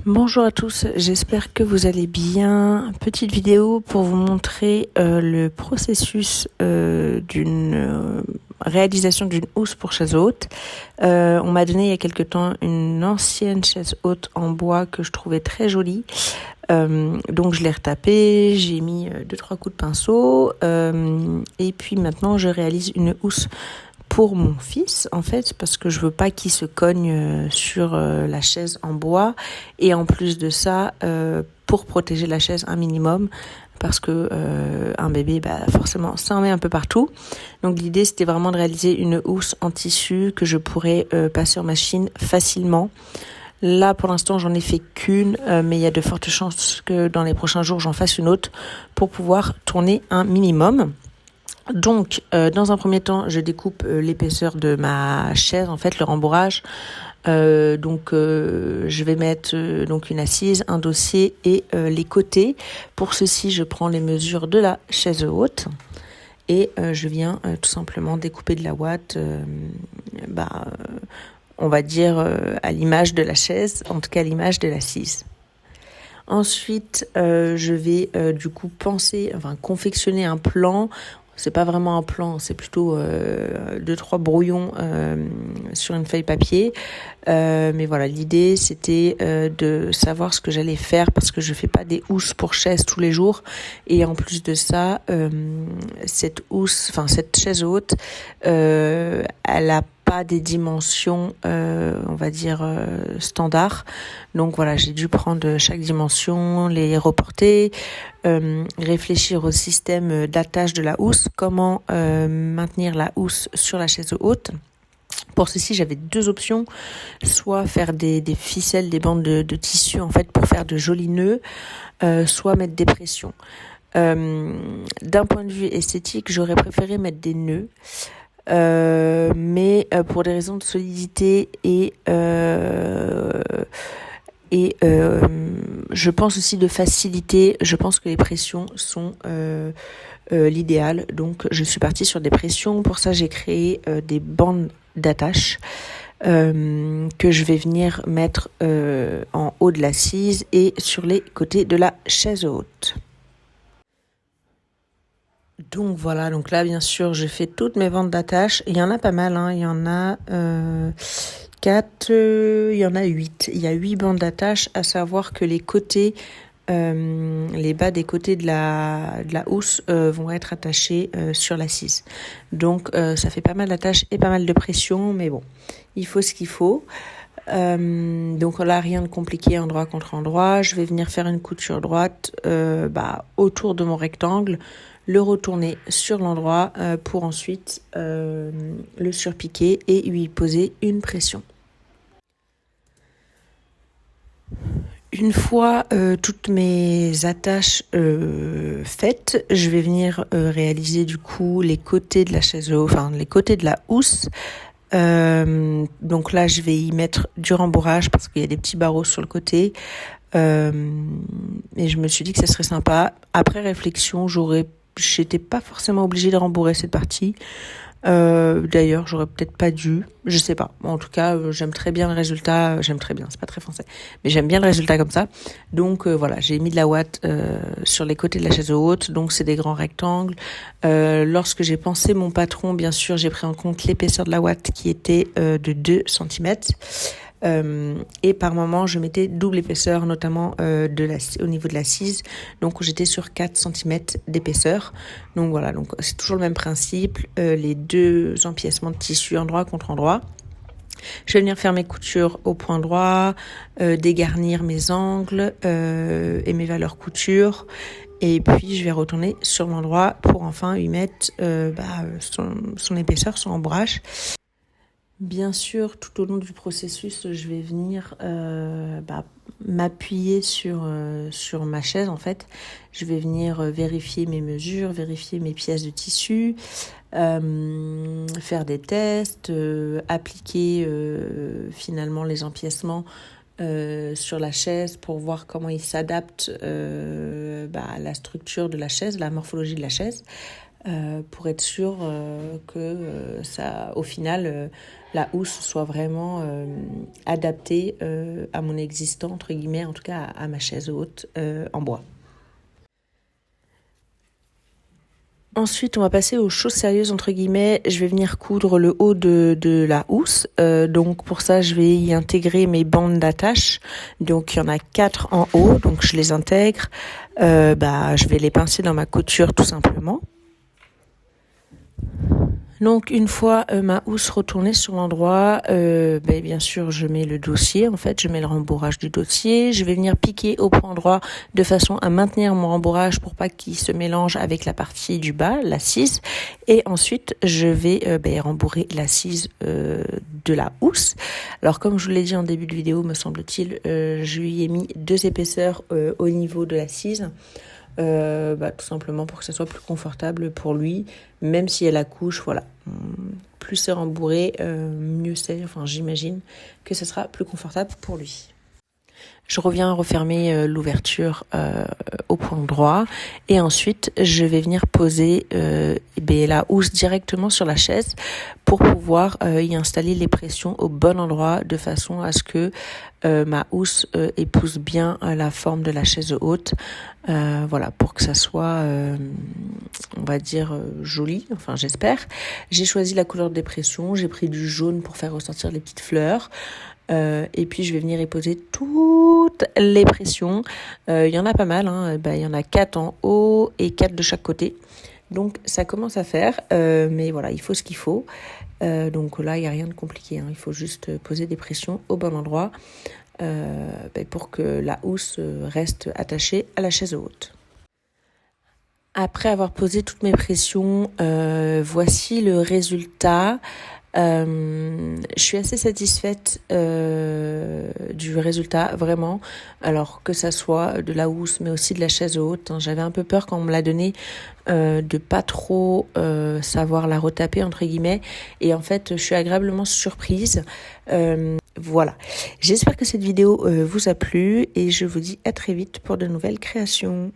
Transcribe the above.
Bonjour à tous, j'espère que vous allez bien. Petite vidéo pour vous montrer le processus d'une réalisation d'une housse pour chaise haute. On m'a donné il y a quelque temps une ancienne chaise haute en bois que je trouvais très jolie. Donc je l'ai retapée, j'ai mis 2-3 coups de pinceau et puis maintenant je réalise une housse pour mon fils en fait parce que je veux pas qu'il se cogne sur la chaise en bois et en plus de ça pour protéger la chaise un minimum parce que un bébé forcément ça en met un peu partout. Donc l'idée c'était vraiment de réaliser une housse en tissu que je pourrais passer en machine facilement. Là, pour l'instant, j'en ai fait qu'une, mais il y a de fortes chances que dans les prochains jours, j'en fasse une autre pour pouvoir tourner un minimum. Donc, dans un premier temps, je découpe l'épaisseur de ma chaise, en fait, le rembourrage. Je vais mettre donc une assise, un dossier et les côtés. Pour ceci, je prends les mesures de la chaise haute et je viens tout simplement découper de la ouate. On va dire à l'image de la chaise, en tout cas à l'image de l'assise. Ensuite, je vais confectionner un plan. C'est pas vraiment un plan, c'est plutôt 2-3 brouillons sur une feuille papier. Mais voilà, l'idée c'était de savoir ce que j'allais faire parce que je fais pas des housses pour chaise tous les jours. Et en plus de ça, cette chaise haute, elle a pas des dimensions, on va dire standard. Donc voilà, j'ai dû prendre chaque dimension, les reporter, réfléchir au système d'attache de la housse, comment maintenir la housse sur la chaise haute. Pour ceci, j'avais deux options, soit faire des ficelles, des bandes de tissu en fait pour faire de jolis nœuds, soit mettre des pressions. D'un point de vue esthétique, j'aurais préféré mettre des nœuds. Mais pour des raisons de solidité et je pense aussi de facilité, je pense que les pressions sont l'idéal. Donc je suis partie sur des pressions. Pour ça, j'ai créé des bandes d'attache que je vais venir mettre en haut de l'assise et sur les côtés de la chaise haute. Donc voilà, donc là bien sûr je fais toutes mes bandes d'attache. Il y en a pas mal, hein. Il y en a 4, il y en a 8. Il y a 8 bandes d'attache, à savoir que les côtés, les bas des côtés de la housse vont être attachés sur l'assise. Donc ça fait pas mal d'attaches et pas mal de pression, mais bon, il faut ce qu'il faut. Donc là, rien de compliqué endroit contre endroit. Je vais venir faire une couture droite autour de mon rectangle, le retourner sur l'endroit pour ensuite le surpiquer et lui poser une pression. Une fois toutes mes attaches faites, je vais venir réaliser du coup les côtés de la chaise, les côtés de la housse. Donc là, je vais y mettre du rembourrage parce qu'il y a des petits barreaux sur le côté. Et je me suis dit que ça serait sympa. Après réflexion, j'étais pas forcément obligée de rembourrer cette partie. D'ailleurs, j'aurais peut-être pas dû, je sais pas. En tout cas, j'aime très bien le résultat. J'aime très bien, c'est pas très français, mais j'aime bien le résultat comme ça. Donc voilà, j'ai mis de la ouate sur les côtés de la chaise haute. Donc c'est des grands rectangles. Lorsque j'ai pensé mon patron, bien sûr, j'ai pris en compte l'épaisseur de la ouate qui était de 2 cm. Et par moment je mettais double épaisseur, notamment au niveau de l'assise, donc j'étais sur 4 cm d'épaisseur. Donc voilà, donc c'est toujours le même principe, les deux empiècements de tissu endroit contre endroit. Je vais venir faire mes coutures au point droit, dégarnir mes angles et mes valeurs couture. Et puis je vais retourner sur l'endroit pour enfin lui mettre son épaisseur, son rembourrage. Bien sûr, tout au long du processus, je vais venir m'appuyer sur ma chaise en fait. Je vais venir vérifier mes mesures, vérifier mes pièces de tissu, faire des tests, appliquer finalement les empiècements sur la chaise pour voir comment ils s'adaptent à la structure de la chaise, la morphologie de la chaise. pour être sûr que ça, au final, la housse soit vraiment adaptée à mon existant, entre guillemets, en tout cas à ma chaise haute en bois. Ensuite, on va passer aux choses sérieuses, entre guillemets. Je vais venir coudre le haut de la housse. Donc pour ça, je vais y intégrer mes bandes d'attache. Donc il y en a 4 en haut, donc je les intègre. Je vais les pincer dans ma couture tout simplement. Donc une fois ma housse retournée sur l'endroit, bien sûr je mets le dossier, en fait je mets le rembourrage du dossier, je vais venir piquer au point droit de façon à maintenir mon rembourrage pour pas qu'il se mélange avec la partie du bas, l'assise, et ensuite je vais rembourrer l'assise de la housse. Alors comme je vous l'ai dit en début de vidéo, me semble-t-il, je lui ai mis 2 épaisseurs au niveau de l'assise. Tout simplement pour que ça soit plus confortable pour lui, même si elle a la couche, voilà. Plus c'est rembourré, mieux c'est, enfin j'imagine que ce sera plus confortable pour lui. Je reviens refermer l'ouverture au point droit et ensuite je vais venir poser la housse directement sur la chaise pour pouvoir y installer les pressions au bon endroit de façon à ce que ma housse épouse bien la forme de la chaise haute, pour que ça soit on va dire joli, enfin j'espère. J'ai choisi la couleur des pressions, j'ai pris du jaune pour faire ressortir les petites fleurs. Et puis je vais venir y poser toutes les pressions. Il y en a pas mal, il y en a 4 en haut et 4 de chaque côté. Donc ça commence à faire, mais voilà, il faut ce qu'il faut. Donc là, il n'y a rien de compliqué, il faut juste poser des pressions au bon endroit pour que la housse reste attachée à la chaise haute. Après avoir posé toutes mes pressions, voici le résultat. Je suis assez satisfaite du résultat, vraiment. Alors que ça soit de la housse, mais aussi de la chaise haute. J'avais un peu peur quand on me l'a donné de pas trop savoir la retaper entre guillemets. Et en fait, je suis agréablement surprise. Voilà. J'espère que cette vidéo vous a plu et je vous dis à très vite pour de nouvelles créations.